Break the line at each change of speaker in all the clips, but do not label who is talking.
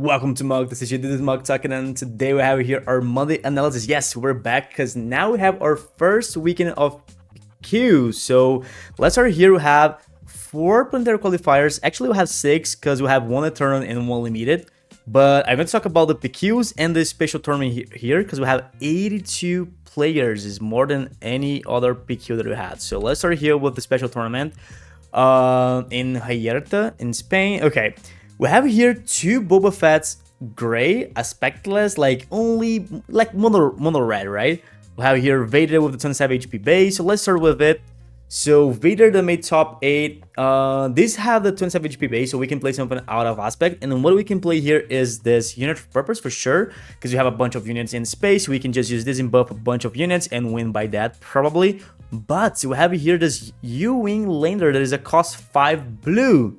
Welcome to Mug. This is Mug talking, and today we have here our Monday analysis. Yes, we're back because now we have our first weekend of Q. So let's start here. We have 4 planetary qualifiers. Actually, we have 6 because we have 1 eternal and 1 limited. But I'm going to talk about the PQs and the special tournament here because we have 82 players. Is more than any other PQ that we had. So let's start here with the special tournament in Hirta in Spain. Okay. We have here 2 Boba Fett's gray, aspectless, like only like mono red, right? We have here Vader with the 27 HP base, so let's start with it. So Vader that made top 8, these have the 27 HP base, so we can play something out of aspect. And then what we can play here is this unit of purpose for sure, because we have a bunch of units in space. We can just use this in buff a bunch of units and win by that probably. But we have here this U-Wing Lander that is a cost 5 blue.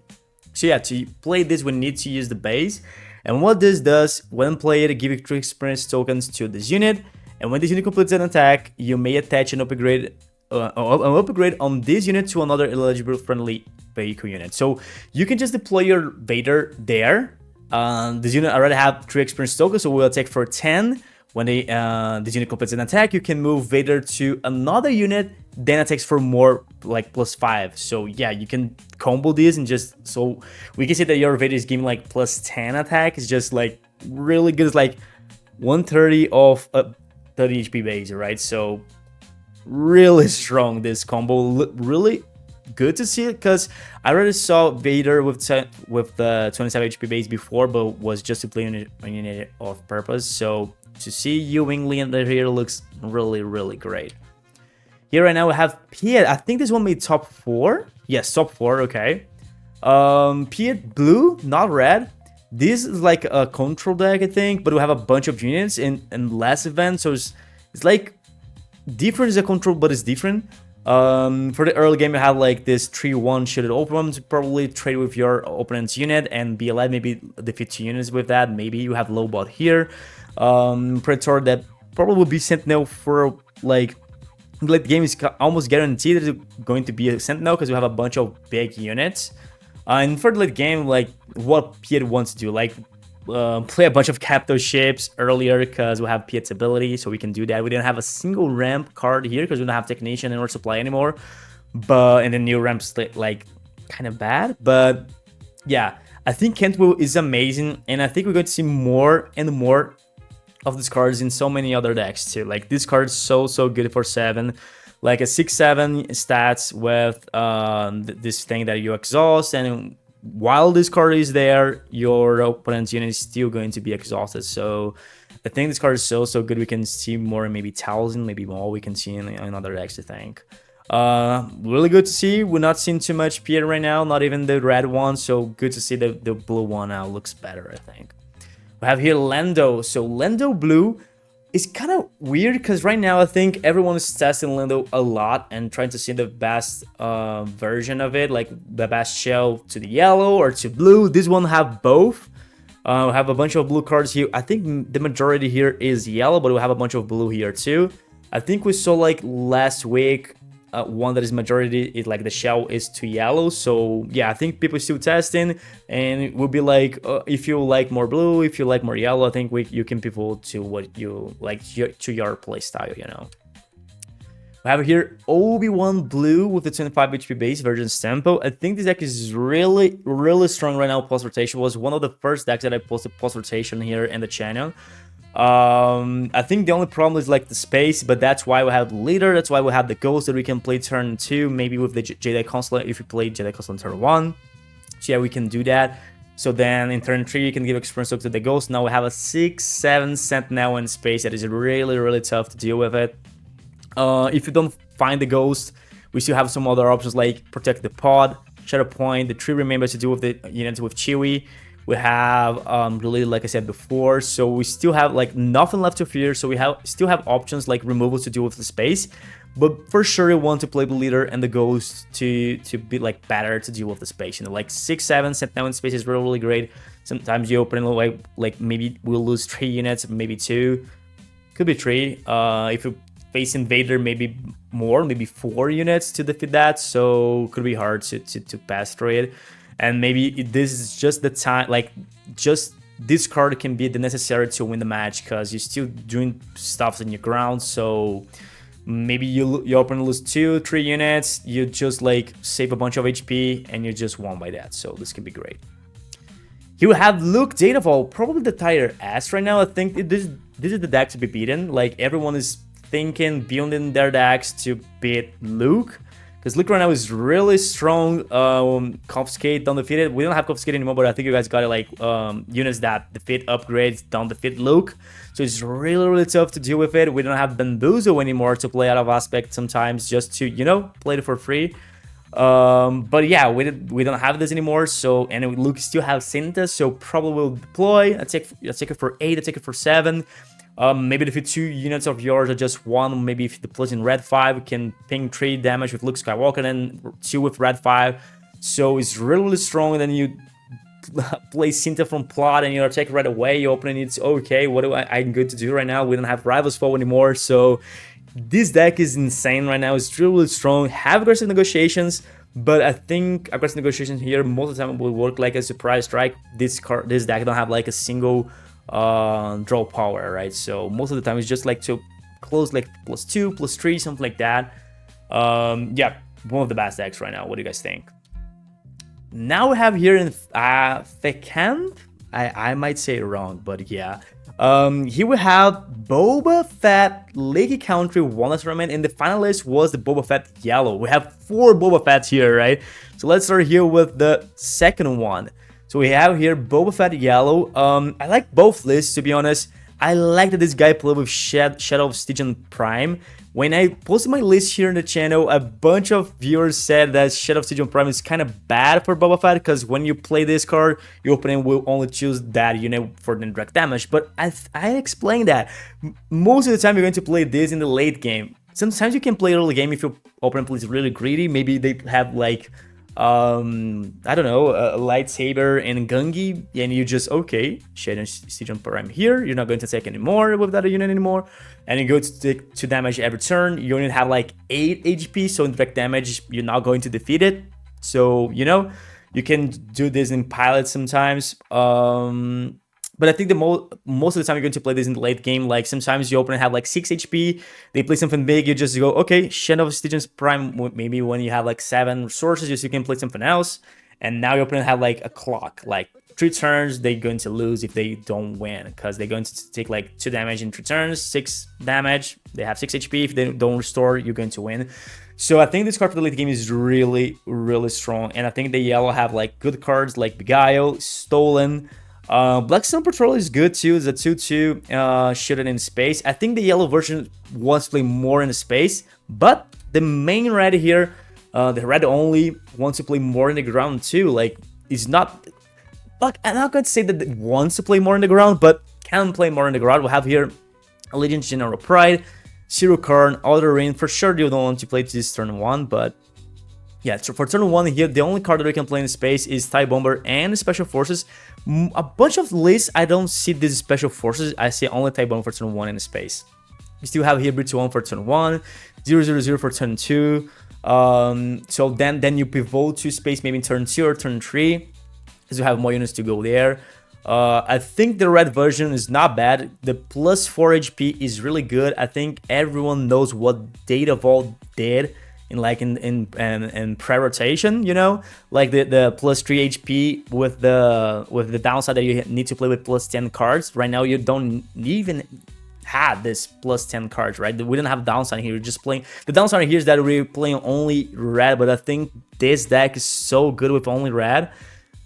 So yeah, to play this, we need to use the base. And what this does, when played, give you 3 experience tokens to this unit. And when this unit completes an attack, you may attach an upgrade on this unit to another eligible friendly vehicle unit. So you can just deploy your Vader there. This unit already have 3 experience tokens, so we'll attack for 10. When this unit completes an attack, you can move Vader to another unit, then attacks for more, like +5. So yeah, you can combo this and just, so we can see that your Vader is giving like +10 attack. It's just like really good. It's like 130 of 30 HP base, right? So really strong this combo. Really good to see it because I already saw Vader with the 27 HP base before, but was just to play a unit of purpose. So to see U-Wing Lander here looks really great. Here right now we have Piett. I think this one made top 4. Yes, top 4, okay. Piett blue, not red. This is like a control deck, I think, but we have a bunch of units in last event, so it's like different as a control, but it's different. For the early game, you have like this 3-1 shielded open to probably trade with your opponent's unit and be allowed maybe defeat 2 units with that. Maybe you have Lobot here. Predator that probably will be Sentinel for like the game is almost guaranteed that it's going to be a Sentinel because we have a bunch of big units. And for the late game, like what Piett wants to do, like play a bunch of capital ships earlier because we have Piett's ability, so we can do that. We didn't have a single ramp card here because we don't have Technician in our supply anymore. And the new ramp's like kind of bad, but yeah, I think Kentwill is amazing, and I think we're going to see more and more of these cards in so many other decks too. Like this card is so good for 7, like a 6/7 stats with this thing that you exhaust, and while this card is there, your opponent's unit is still going to be exhausted. So I think this card is so good. We can see more, maybe 1,000, maybe more. We can see in other decks, I think. Really good to see. We're not seeing too much Piett right now, not even the red one. So good to see the blue one now looks better, I think. We have here Lando. So Lando blue is kind of weird because right now I think everyone is testing Lando a lot and trying to see the best version of it, like the best shell to the yellow or to blue. This one have both. We have a bunch of blue cards here. I think the majority here is yellow, but we have a bunch of blue here too. I think we saw like last week one that is majority is like the shell is to yellow. So yeah, I think people are still testing, and it will be like if you like more blue, if you like more yellow, I think you can pivot to what you like to your play style, you know. We have here Obi-Wan blue with the 25 HP base version tempo. I think this deck is really strong right now. Post rotation was one of the first decks that I posted post rotation here in the channel. I think the only problem is like the space, but that's why we have the leader. That's why we have the ghost that we can play turn 2, maybe with the Jedi Consulate if you play Jedi Consulate turn 1. So yeah, we can do that. So then in turn 3, you can give experience to the ghost. Now we have a 6/7 Sentinel in space that is really tough to deal with it. If you don't find the ghost, we still have some other options like protect the pod, Shadow Point, the 3 remembers to deal with the units with Chewie. We have really, like I said before, so we still have like nothing left to fear. So we still have options like removals to deal with the space, but for sure you want to play the leader and the ghost to be like better to deal with the space. You know, like 6/7 Sentinel in space is really great. Sometimes you open like maybe we'll lose 3 units, maybe 2, could be 3. If you face Vader, maybe more, maybe 4 units to defeat that. So could be hard to pass through it. And maybe this is just the time, like just this card can be the necessary to win the match, because you're still doing stuff in your ground. So maybe your opponent lose 2-3 units, you just like save a bunch of HP and you just won by that. So this can be great. He will have Luke Data Vault, probably the tier S right now. I think this is the deck to be beaten. Like, everyone is thinking, building their decks to beat Luke, because Luke right now is really strong. Confiscate, don't defeat it. We don't have Confiscate anymore, but I think you guys got it, like units that defeat upgrades, don't defeat Luke. So it's really tough to deal with it. We don't have Bamboozle anymore to play out of Aspect sometimes, just to, you know, play it for free. But yeah, we don't have this anymore. So, and Luke still have Cinta, so probably will deploy. I take it for 8, I take it for 7. Maybe defeat 2 units of yours or just 1. Maybe if the plus in red 5, we can ping 3 damage with Luke Skywalker and 2 with red 5. So it's really strong. And then you play Cinta from plot and you attack right away. Your opponent needs, okay, what do I'm good to do right now? We don't have Rivals Foe anymore. So this deck is insane right now. It's really strong. Have aggressive negotiations, but I think aggressive negotiations here most of the time will work like a surprise strike. This deck don't have like a single draw power, right? So most of the time it's just like to close like +2, +3, something like that. Yeah, one of the best decks right now. What do you guys think? Now we have here in Fekand, I might say it wrong, but yeah. Here we have Boba Fett Lakey Country Walnut Tournament, and the finalist was the Boba Fett Yellow. We have 4 Boba Fetts here, right? So let's start here with the second one. So we have here Boba Fett Yellow. I like both lists, to be honest. I like that this guy played with Shadow of Stygian Prime. When I posted my list here in the channel, a bunch of viewers said that Shadow of Stygian Prime is kind of bad for Boba Fett, because when you play this card, your opponent will only choose that unit for the direct damage. But I explained that most of the time you're going to play this in the late game. Sometimes you can play early game if your opponent plays really greedy. Maybe they have like I don't know, a lightsaber and Gungi, and you just, okay, Shadow of Stygian Prime here, you're not going to take anymore with that unit anymore, and you go to take 2 damage every turn. You only have like 8 HP, so in direct damage you're not going to defeat it. So, you know, you can do this in pilot sometimes. But I think the most of the time you're going to play this in the late game. Like, sometimes your opponent have like 6 HP, they play something big, you just go, okay, Shadow of Stygian Prime. Maybe when you have like 7 resources, just you can play something else. And now your opponent have like a clock, like 3 turns, they're going to lose if they don't win, because they're going to take like 2 damage in 3 turns, 6 damage, they have 6 HP. If they don't restore, you're going to win. So I think this card for the late game is really strong. And I think the yellow have like good cards like Beguile, Stolen. Blackstone Patrol is good too. It's a 2/2 shooting in space. I think the yellow version wants to play more in space, but the main red here, the red only, wants to play more in the ground too. Like, it's not, like, I'm not going to say that it wants to play more in the ground, but can play more in the ground. We'll have here Allegiance General Pride, Zero Karn, Outer Ring. For sure you don't want to play this turn 1, but yeah, so for turn 1 here, the only card that we can play in space is TIE Bomber and Special Forces. A bunch of lists, I don't see these Special Forces. I see only TIE Bomber for turn 1 in space. We still have here B21 for turn 1, 000 for turn 2. So then you pivot to space maybe in turn 2 or turn 3, because you have more units to go there. I think the red version is not bad. The +4 HP is really good. I think everyone knows what Data Vault did in pre-rotation, you know, like the +3 HP with the downside that you need to play with +10 cards. Right now you don't even have this +10 cards, right? We don't have downside here. We're just playing, the downside here is that we're playing only red, but I think this deck is so good with only red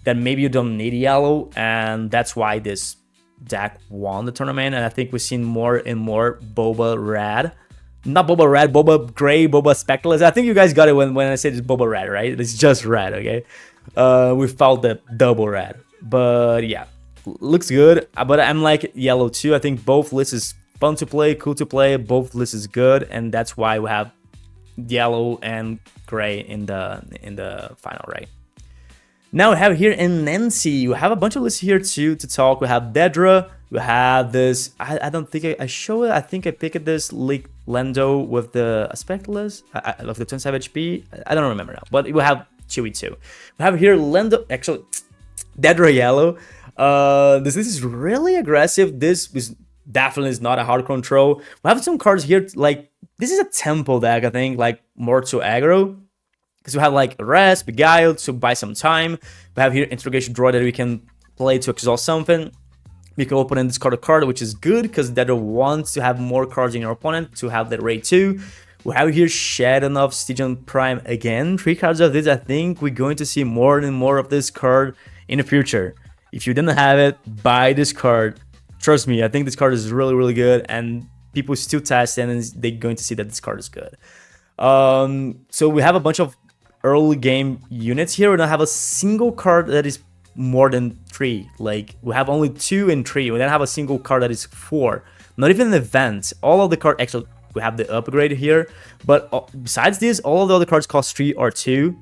that maybe you don't need yellow, and that's why this deck won the tournament. And I think we've seen more and more Boba Red. Not Boba Red, Boba Gray, Boba Spectralist. I think you guys got it when I said it's Boba Red, right? It's just red, okay? We found the double red. But yeah, looks good. But I'm like yellow too. I think both lists is fun to play, cool to play. Both lists is good, and that's why we have yellow and gray in the final, right? Now we have here in Nancy, we have a bunch of lists here too to talk. We have Dedra, we have this, I don't think I show it, I think I picked this Lando with the Aspectless, of the 27 HP, I don't remember now, but we have Chewie too. We have here Lando, actually, Dedra Yellow, This is really aggressive. This is definitely is not a hard control. We have some cards here, like, this is a tempo deck, I think, like, more to aggro. Because we have, like, Rest, Beguile to buy some time. We have here Interrogation Draw that we can play to exhaust something. We can open and discard a card, which is good, because that wants to have more cards in your opponent to have that rate too. We have here Shadow of Stygian Prime again. 3 cards of this. I think we're going to see more and more of this card in the future. If you didn't have it, buy this card. Trust me, I think this card is really, really good, and people still test it, and they're going to see that this card is good. So we have a bunch of early game units here. We don't have a single card that is more than 3. Like, we have only 2 and 3. We don't have a single card that is 4. Not even an event. All of the cards, actually, we have the upgrade here, but besides this, all of the other cards cost 3 or 2.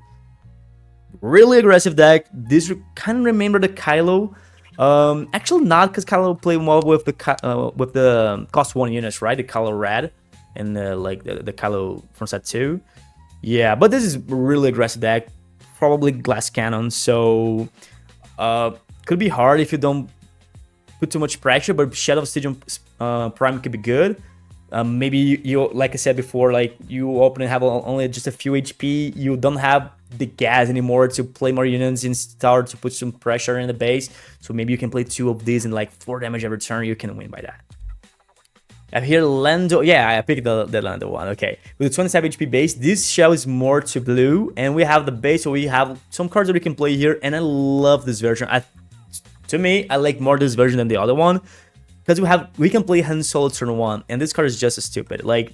Really aggressive deck. This kind of remember the Kylo. Actually not, because Kylo play more with the cost 1 units, right? The Kylo Red and like the Kylo from set 2. Yeah, but this is really aggressive deck. Probably Glass Cannon, so could be hard if you don't put too much pressure, but Shadow of Stygian Prime could be good. Maybe you, like I said before, like, you open and have only just a few HP, you don't have the gas anymore to play more units and start to put some pressure in the base, so maybe you can play 2 of these and like 4 damage every turn. You can win by that. I have here Lando. Yeah, I picked the Lando one. Okay, with the 27 HP base, this shell is more to blue, and we have the base, so we have some cards that we can play here, and I love this version. To me, I like more this version than the other one, because we can play Han Solo turn 1, and this card is just stupid. Like,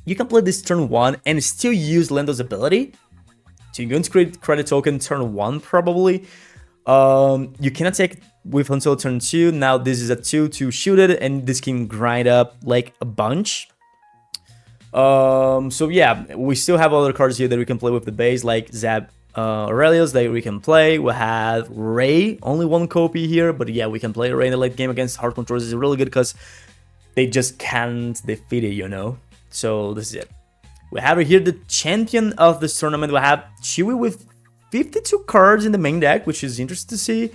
you can play this turn 1 and still use Lando's ability. So you're going to create credit token turn 1 probably. You can attack with Han Solo turn 2. Now this is a 2 to shoot it, and this can grind up like a bunch. So yeah, we still have other cards here that we can play with the base, like Zab Aurelius that we can play. We have Rey, only 1 copy here, but yeah, we can play Rey in the late game against hard controllers. Is really good because they just can't defeat it, you know. So this is it. We have here the champion of this tournament. We have Chewie with 52 cards in the main deck, which is interesting to see.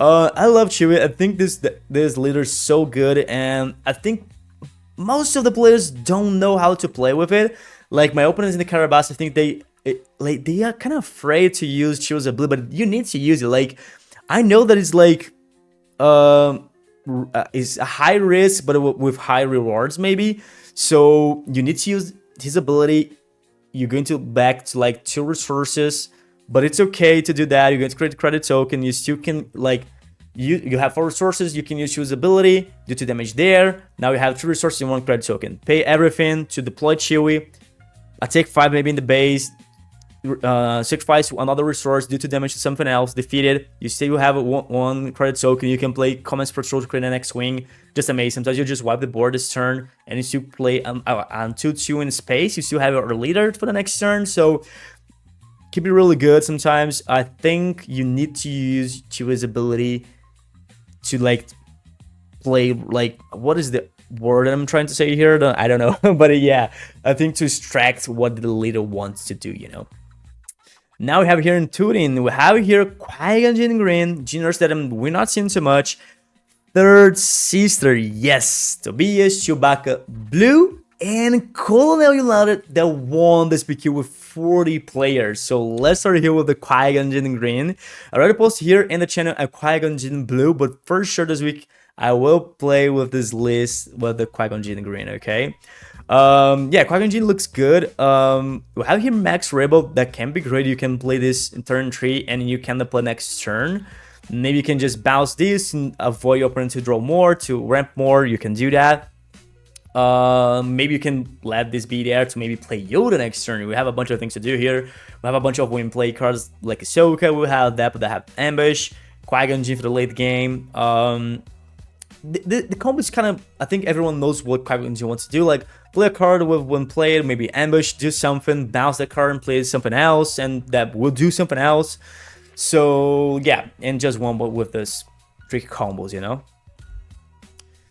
I love Chewie. I think this leader is so good, and I think most of the players don't know how to play with it. Like, my opponents in the Carabas, I think they are kind of afraid to use Chewie's ability, but you need to use it. Like, I know that it's like it's a high risk, but with high rewards maybe. So you need to use his ability. You're going to back to like 2 resources, but it's okay to do that. You're going to create a credit token. You still can, like, you have 4 resources. You can use Chewie's ability, do 2 damage there. Now you have 3 resources and 1 credit token. Pay everything to deploy Chewie. I take 5 maybe in the base. Sacrifice another resource, do 2 damage to something else, defeat it. You still have one credit token. You can play Comments Patrol to create an X-Wing. Just amazing. Sometimes you just wipe the board this turn, and you still play on 2/2 in space. You still have your leader for the next turn, so keep it really good. Sometimes I think you need to use Chewie's ability to like play, like, what is the word I'm trying to say here? I don't know, but yeah, I think to extract what the leader wants to do, you know. Now we have here in Turin, we have here Qui-Gon Jinn Green, Juniors that we're not seeing so much. Third Sister, yes, Tobias, Chewbacca, Blue, and Colonel YULAREN that won this PQ with 40 players. So let's start here with the Qui-Gon Jinn Green. I already posted here in the channel a Qui-Gon Jinn Blue, but for sure this week I will play with this list with the Qui-Gon Jinn Green, okay? Yeah, Qui-Gon Jinn looks good. We have here Max Rebel that can be great. You can play this in turn 3 and you can play next turn. Maybe you can just bounce this and avoid your opponent to draw more, to ramp more. You can do that. Maybe you can let this be there to maybe play Yoda next turn. We have a bunch of things to do here. We have a bunch of win play cards like Ahsoka. We have that, but that have Ambush, Qui-Gon Jinn for the late game. The combo is kind of, I think everyone knows what Qui-Gon Jinn wants to do. Like, play a card with when played, maybe ambush, do something, bounce that card and play something else, and that will do something else. So yeah, and just one with this tricky combos, you know.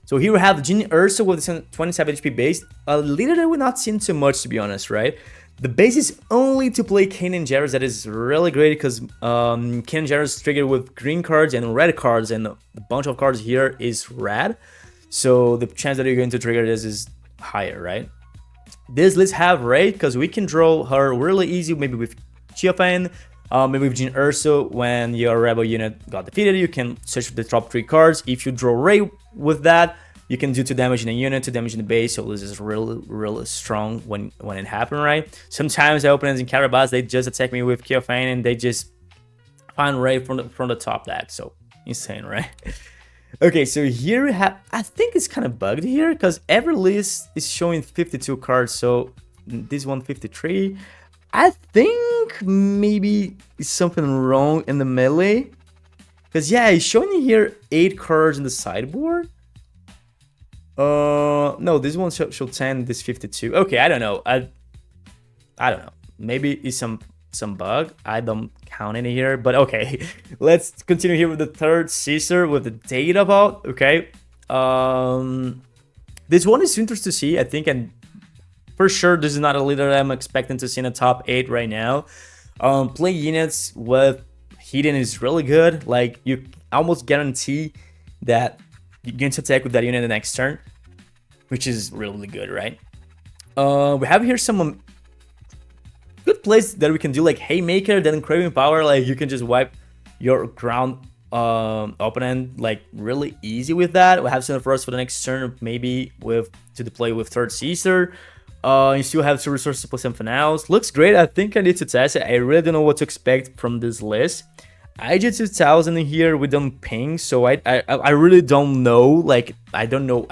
So here we have Jyn Erso with 27 HP base, a leader that we're not seeing too much, to be honest, right? The base is only to play Kanan Jarrus. That is really great because Kanan Jarrus triggered with green cards and red cards, and a bunch of cards here is red. So the chance that you're going to trigger this is higher, right? This let's have Rey because we can draw her really easy, maybe with Chewbacca, maybe with Jyn Erso. When your rebel unit got defeated, you can search for the top 3 cards. If you draw Rey with that, you can do 2 damage in a unit, 2 damage in the base. So this is really strong when it happened, right? Sometimes the opponents in Carabas, they just attack me with Chewbacca and they just find Rey from the top deck. So insane, right? Okay, so here we have, I think it's kind of bugged here because every list is showing 52 cards. So this one 53. I think maybe it's something wrong in the melee. Because yeah, it's showing here 8 cards in the sideboard. No, this one show 10, this 52. Okay, I don't know. I don't know. Maybe it's some bug. I don't count any here, but okay. Let's continue here with the third sister with the data vault. Okay. This one is interesting to see, I think, and for sure this is not a leader that I'm expecting to see in the top 8 right now. Play units with hidden is really good. Like you almost guarantee that you're going to attack with that unit the next turn, which is really good, right? We have here some good plays that we can do, like Haymaker, then Craving Power. Like you can just wipe your ground opponent like really easy with that. We have some for us for the next turn, maybe with to deploy with third sister. You still have 2 resources to play something else. Looks great. I think I need to test it. I really don't know what to expect from this list. IG2000 here we don't ping, so I really don't know. Like I don't know.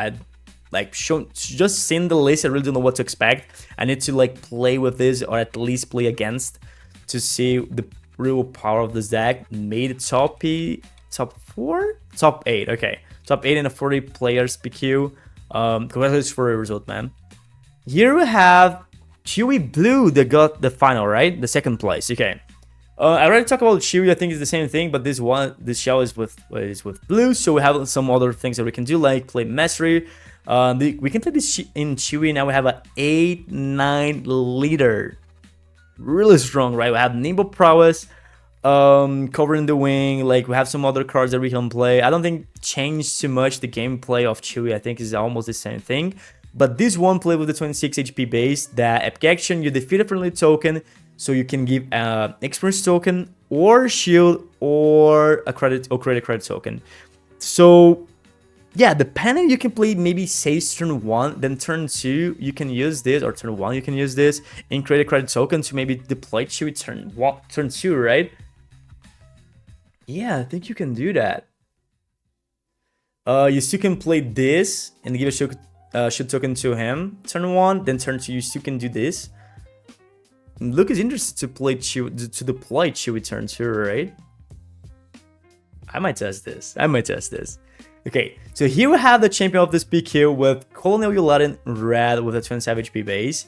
Just seeing the list, I really don't know what to expect. I need to like play with this, or at least play against, to see the real power of this deck. Made top 4, top 8. Okay, top 8 in a 40 players PQ. Congratulations for your result, man. Here we have Chewie Blue that got the final, right? The second place. Okay. I already talked about Chewie. I think it's the same thing, but this shell is with blue. So we have some other things that we can do, like play Mastery. We can play this in Chewie. Now we have an 8/9 leader, really strong, right? We have Nimble Prowess, covering the wing. Like we have some other cards that we can play. I don't think changed too much the gameplay of Chewie. I think it's almost the same thing. But this one play with the 26 HP base, that epic action, you defeat a friendly token. So you can give an experience token or shield or a credit or create a credit token. So yeah, depending, you can play maybe Sage turn 1, then turn 2 you can use this, or turn 1 you can use this and create a credit token to maybe deploy Chewie turn 2, right? Yeah, I think you can do that. You still can play this and give a shield token to him turn 1, then turn 2 you still can do this. Luke is interested to play to deploy Chewie turn 2, right? I might test this. Okay, so here we have the champion of this PQ with Colonel YULAREN red with a 27 HP base.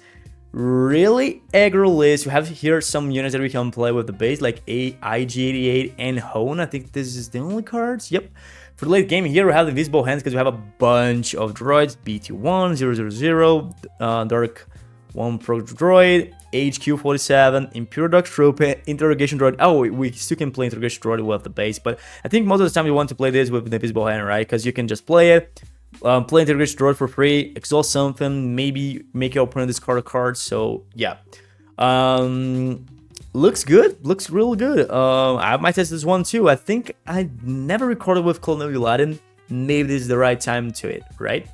Really aggro list. We have here some units that we can play with the base, like IG88 and Hone. I think this is the only cards. Yep. For the late game here, we have the Invisible Hands because we have a bunch of droids. BT1, 000, Dark 1 Pro Droid, HQ47, Imperial Dark Trooper, Interrogation Droid. Oh, we still can play Interrogation Droid with the base, but I think most of the time you want to play this with the Invisible Hand, right? Because you can just play it, play Interrogation Droid for free, exhaust something, maybe make your opponent discard a card. So yeah, looks good, looks real good. I might test this one too. I think I never recorded with Colonel YULAREN. Maybe this is the right time to it, right?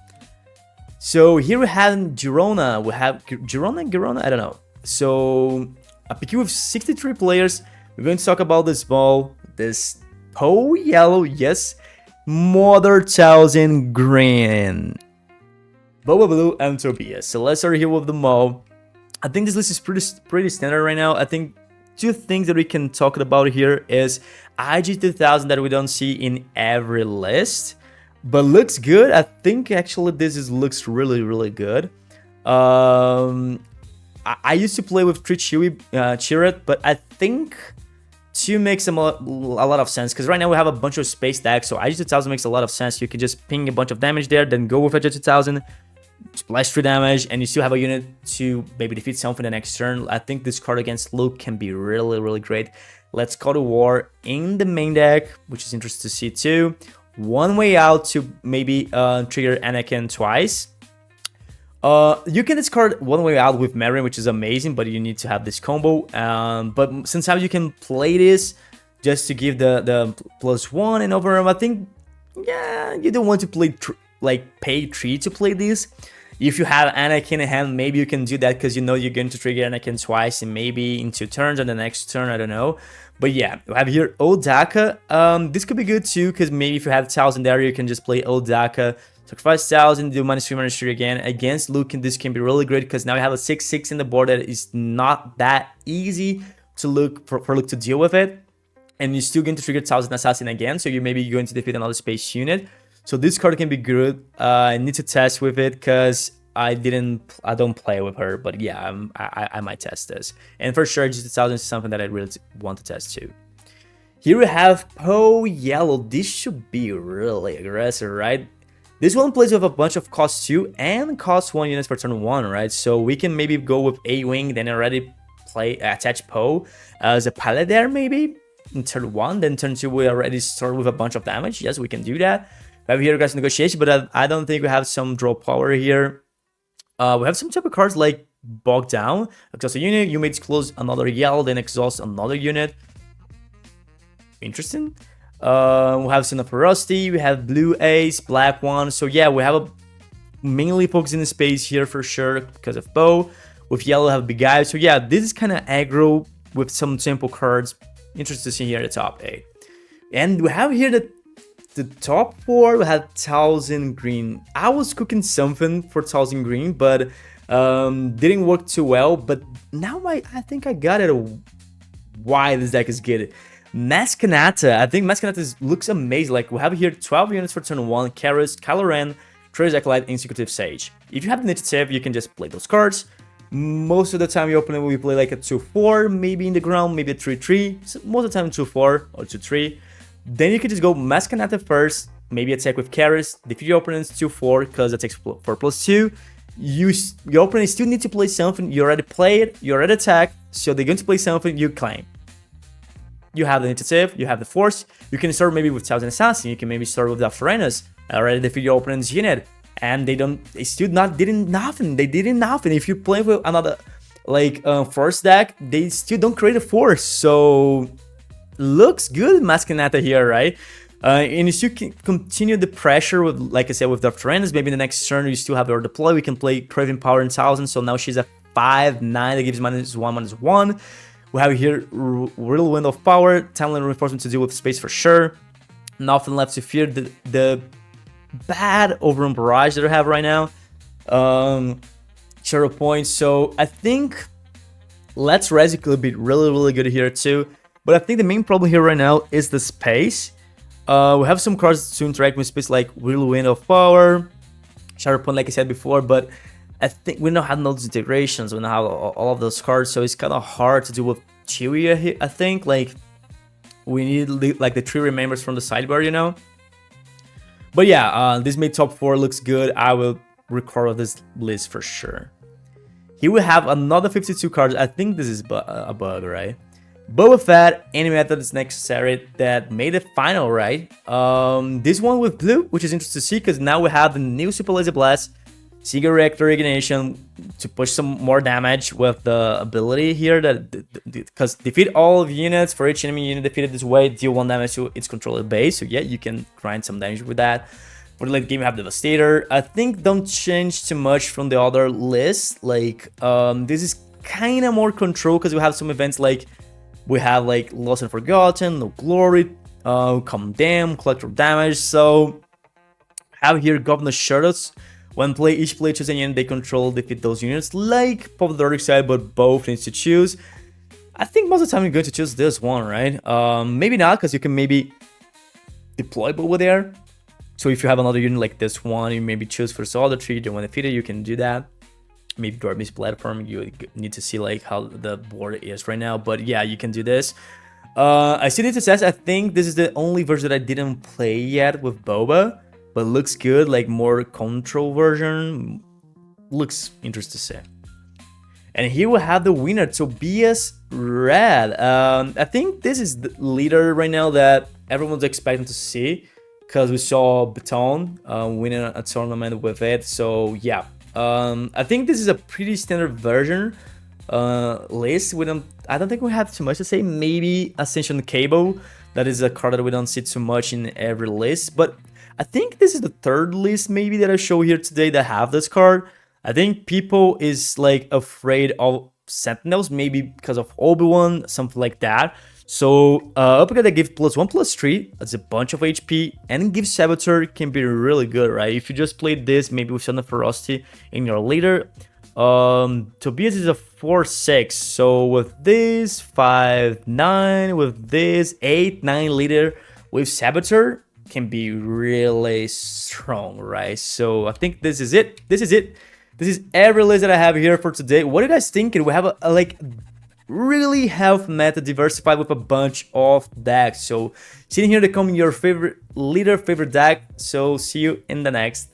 So here we have Girona. We have Girona, I don't know. So a PQ with 63 players. We're going to talk about this ball, this Poe yellow, yes, Mother Thousand green, Boba Blue, and Tobias. So let's start here with the Maul. I think this list is pretty standard right now. I think 2 things that we can talk about here is IG2000 that we don't see in every list, but looks good. I think actually this looks really good. I used to play with 3 Chewie, but I think 2 makes a lot of sense because right now we have a bunch of space decks, so IG2000 makes a lot of sense. You can just ping a bunch of damage there, then go with IG2000, splash 3 damage, and you still have a unit to maybe defeat something the next turn. I think this card against Luke can be really great. Let's go to war in the main deck, which is interesting to see too. One way out to maybe trigger Anakin twice. You can discard one way out with Marin, which is amazing, but you need to have this combo. But sometimes you can play this just to give the +1 and over. I think, yeah, you don't want to play pay 3 to play this. If you have Anakin in hand, maybe you can do that because you know you're going to trigger Anakin twice and maybe in 2 turns or the next turn, I don't know. But yeah, we have here Odaka. This could be good too because maybe if you have 1000 there, you can just play Odaka. Sacrifice 1000, do -3, -3 again. Against Luke, and this can be really great because now you have a 6/6 in the board that is not that easy to for Luke to deal with it. And you're still going to trigger 1000 Assassin again, so you're maybe going to defeat another space unit. So this card can be good. I need to test with it because I don't play with her, but yeah, I might test this. And for sure, just 1000 is something that I really want to test too. Here we have Poe Yellow. This should be really aggressive, right? This one plays with a bunch of cost 2 and cost 1 units per turn 1, right? So we can maybe go with A-Wing, then already attach Poe as a pilot there, maybe in turn 1. Then turn 2 we already start with a bunch of damage. Yes, we can do that. We have here guys negotiation, but I don't think we have some draw power here. We have some type of cards like Bog Down. Exhaust a unit, you may disclose another yell, then exhaust another unit. Interesting. We have Son of Ferocity, we have Blue Ace, Black One. So yeah, we have a mainly focusing the space here for sure because of Poe. With yellow, we have Big Eye. So yeah, this is kind of aggro with some simple cards. Interesting to see here at the top 8. And we have here the top 4, we had 1000 green. I was cooking something for 1000 green, but didn't work too well. But now I think I got it why this deck is good. Maskanata. I think Maskanata looks amazing. Like we have here 12 units for turn 1, Karras, Kylo Ren, Trace Acolyte, Executive Sage. If you have the initiative, you can just play those cards. Most of the time you open it, we play like a 2/4, maybe in the ground, maybe a 3/3. So most of the time 2/4 or 2/3. Then you can just go Maskanata first, maybe attack with Karras, defeat your opponent's 2/4 because that takes 4 +2. Your opponent still need to play something. You already played, you already attacked, so they're going to play something, you claim. You have the initiative, you have the force. You can start maybe with 1000 Assassin, you can maybe start with the Foreigners, already defeat your opponent's unit. And they still didn't nothing. They didn't nothing. If you play with another force deck, they still don't create a force. So looks good, Maskanata here, right? And you still can continue the pressure with, like I said, with the Foreigners. Maybe the next turn you still have her deploy. We can play Craving Power in 1000. So now she's a 5/9 that gives -1/-1. We have here Whirlwind of Power, Timeline Reinforcement to deal with space for sure. Nothing left to fear. The bad Overrun Barrage that I have right now. 0 points. So I think Let's Res could be really good here too. But I think the main problem here right now is the space. We have some cards to interact with space like Whirlwind of Power, Shadow Point, like I said before, but I think we don't have those integrations, we don't have all of those cards, so it's kind of hard to do with Chewie, I think. Like, we need like the 3 remembers from the sidebar, you know? But yeah, this made top 4, looks good. I will record this list for sure. Here we have another 52 cards. I think this is a bug, right? Boba Fett, any method is necessary that made it final, right? This one with blue, which is interesting to see because now we have the new Super Laser Blast, Seeger Reactor Ignition to push some more damage with the ability here that because defeat all of units for each enemy unit defeated this way, deal 1 damage to its controller base. So yeah, you can grind some damage with that. For the late game, you have Devastator. I think don't change too much from the other list. Like this is kind of more control because we have some events like we have like Lost and Forgotten, No Glory, Condemn, Collector of Damage. So have here Governor Shadows. When each player chooses a unit they control, defeat those units, like Pop the Dark Side, but both needs to choose. I think most of the time you're going to choose this one, right? Maybe not, because you can maybe deploy over there. So if you have another unit like this one, you maybe choose for the other 3, then when defeated, you can do that. Maybe Dorby's platform, you need to see like how the board is right now. But yeah, you can do this. I still need to test. I think this is the only version that I didn't play yet with Boba. But looks good, like more control version. looks interesting to see. And here we have the winner, Tobias Red. I think this is the leader right now that everyone's expecting to see, because we saw Baton winning a tournament with it. So yeah, I think this is a pretty standard version list. I don't think we have too much to say. Maybe Ascension Cable, that is a card that we don't see too much in every list, but I think this is the third list maybe that I show here today that have this card. I think people is like afraid of Sentinels, maybe because of Obi-Wan, something like that. So upgrade that gives +1/+3, that's a bunch of HP, and give Saboteur can be really good, right? If you just played this, maybe with Son of Ferocity in your leader. Tobias is a 4/6, so with this 5/9, with this 8/9 leader with Saboteur can be really strong, right? So I think this is it. This is every list that I have here for today. What do you guys think? We have a like really health meta diversified with a bunch of decks. So sitting here to comment your favorite leader, favorite deck. So see you in the next